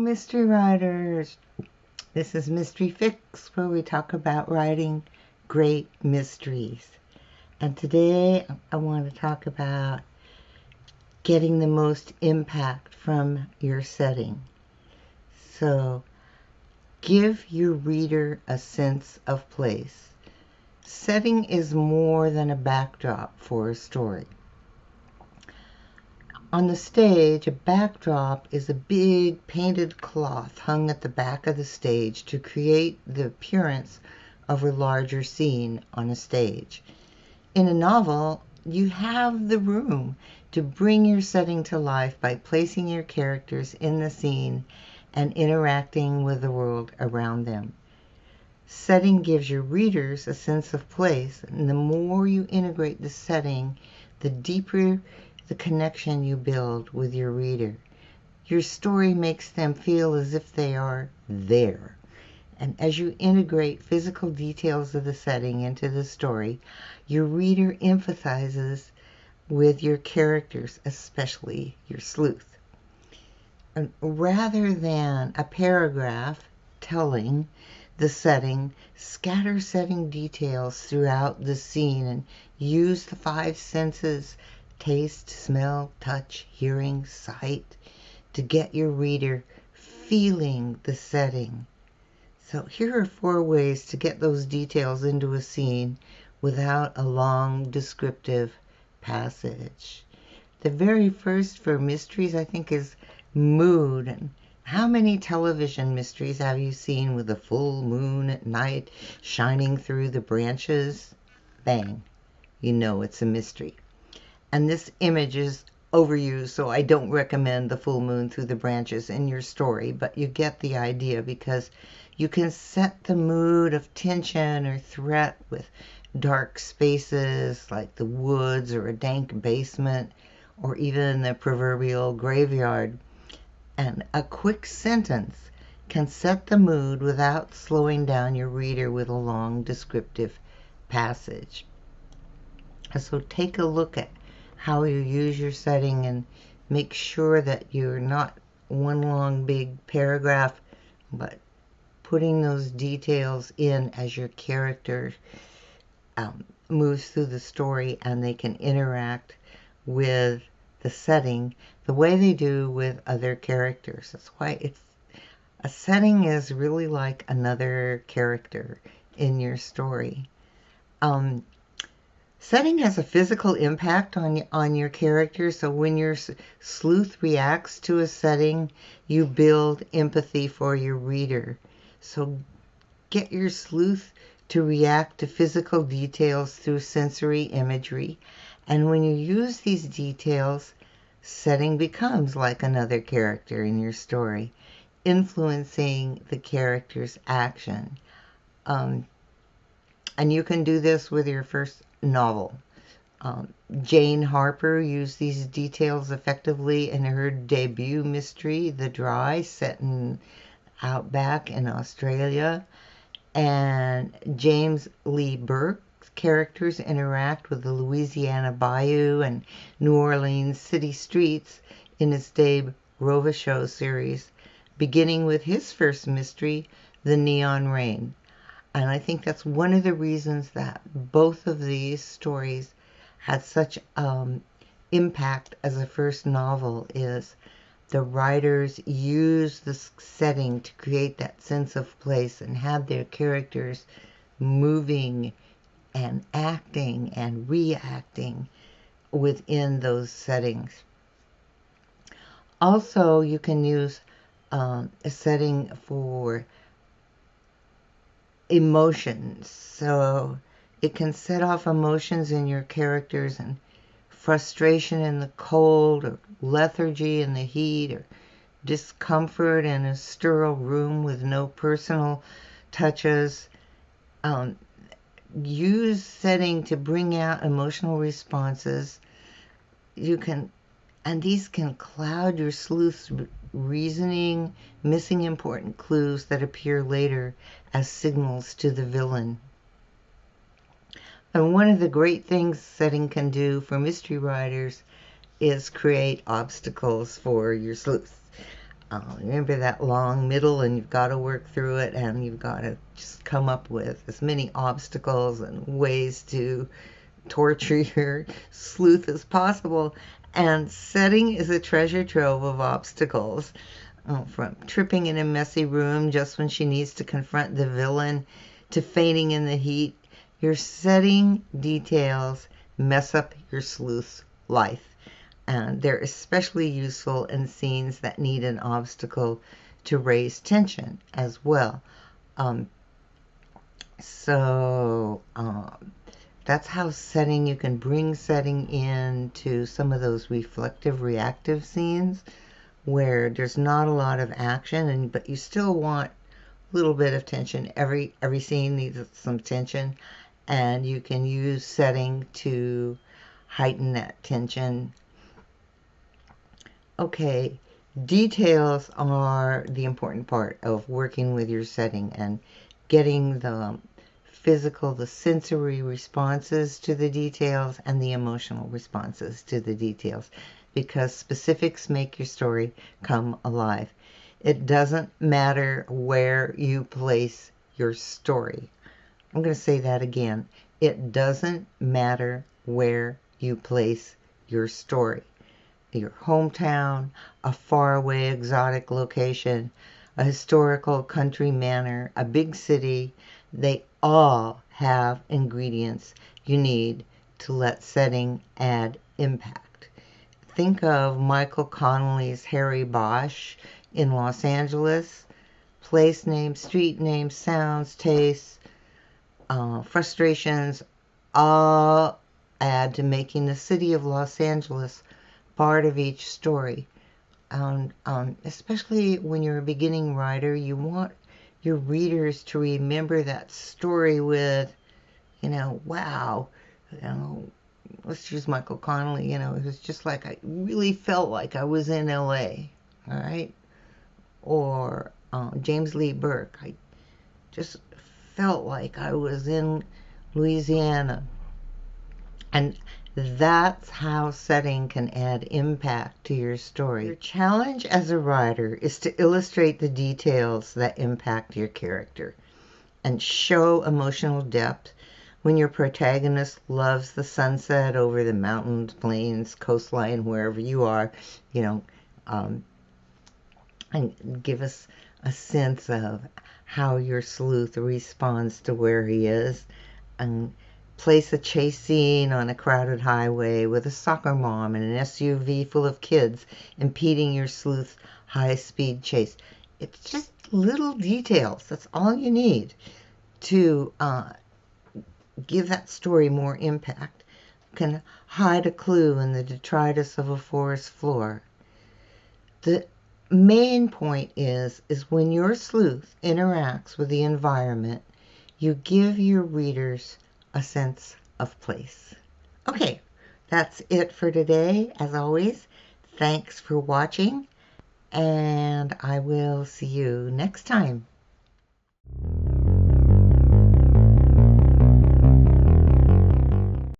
mystery writers. This is Mystery Fix, where we talk about writing great mysteries. And today I want to talk about getting the most impact from your setting. So, give your reader a sense of place. Setting is more than a backdrop for a story. On the stage, a backdrop is a big painted cloth hung at the back of the stage to create the appearance of a larger scene on a stage. In a novel, you have the room to bring your setting to life by placing your characters in the scene and interacting with the world around them. Setting gives your readers a sense of place, and the more you integrate the setting, the deeper the connection you build with your reader. Your story makes them feel as if they are there. And as you integrate physical details of the setting into the story, your reader empathizes with your characters, especially your sleuth. And rather than a paragraph telling the setting, scatter setting details throughout the scene and use the five senses: taste, smell, touch, hearing, sight, to get your reader feeling the setting. So here are 4 ways to get those details into a scene without a long descriptive passage. The very first for mysteries, I think, is mood. And how many television mysteries have you seen with a full moon at night shining through the branches? Bang, you know it's a mystery. And this image is overused, so I don't recommend the full moon through the branches in your story, but you get the idea because you can set the mood of tension or threat with dark spaces like the woods or a dank basement or even the proverbial graveyard. And a quick sentence can set the mood without slowing down your reader with a long descriptive passage. So take a look at how you use your setting and make sure that you're not one long big paragraph, but putting those details in as your character moves through the story and they can interact with the setting the way they do with other characters. That's why a setting is really like another character in your story. Setting has a physical impact on your character, so when your sleuth reacts to a setting, you build empathy for your reader. So get your sleuth to react to physical details through sensory imagery, and when you use these details, setting becomes like another character in your story, influencing the character's action. And you can do this with your first novel. Jane Harper used these details effectively in her debut mystery, The Dry, set in outback in Australia. And James Lee Burke's characters interact with the Louisiana Bayou and New Orleans city streets in his Dave Robicheaux series, beginning with his first mystery, The Neon Rain. And I think that's one of the reasons that both of these stories had such impact as a first novel, is the writers used the setting to create that sense of place and had their characters moving and acting and reacting within those settings. Also, you can use a setting for emotions, so it can set off emotions in your characters, and frustration in the cold, or lethargy in the heat, or discomfort in a sterile room with no personal touches. Use setting to bring out emotional responses. And these can cloud your sleuth's reasoning, missing important clues that appear later as signals to the villain. And one of the great things setting can do for mystery writers is create obstacles for your sleuth. Remember that long middle, and you've got to work through it, and you've got to just come up with as many obstacles and ways to torture your sleuth as possible. And setting is a treasure trove of obstacles, from tripping in a messy room just when she needs to confront the villain to fainting in the heat. Your setting details mess up your sleuth's life, and they're especially useful in scenes that need an obstacle to raise tension as well. So that's how setting, you can bring setting into some of those reflective, reactive scenes where there's not a lot of action, but you still want a little bit of tension. Every scene needs some tension, and you can use setting to heighten that tension. Okay, details are the important part of working with your setting and getting the physical, the sensory responses to the details and the emotional responses to the details, because specifics make your story come alive. It doesn't matter where you place your story. I'm going to say that again. It doesn't matter where you place your story. Your hometown, a faraway exotic location, a historical country manor, a big city, they all have ingredients you need to let setting add impact. Think of Michael Connelly's Harry Bosch in Los Angeles. Place names, street names, sounds, tastes, frustrations, all add to making the city of Los Angeles part of each story. Especially when you're a beginning writer, you want your readers to remember that story with, wow, let's use Michael Connelly, it was just like I really felt like I was in LA, all right? Or James Lee Burke, I just felt like I was in Louisiana. And that's how setting can add impact to your story. Your challenge as a writer is to illustrate the details that impact your character and show emotional depth when your protagonist loves the sunset over the mountains, plains, coastline, wherever you are, and give us a sense of how your sleuth responds to where he is, and place a chase scene on a crowded highway with a soccer mom and an SUV full of kids impeding your sleuth's high-speed chase. It's just little details. That's all you need to give that story more impact. You can hide a clue in the detritus of a forest floor. The main point is when your sleuth interacts with the environment, you give your readers a sense of place. Okay, that's it for today. As always, thanks for watching, and I will see you next time.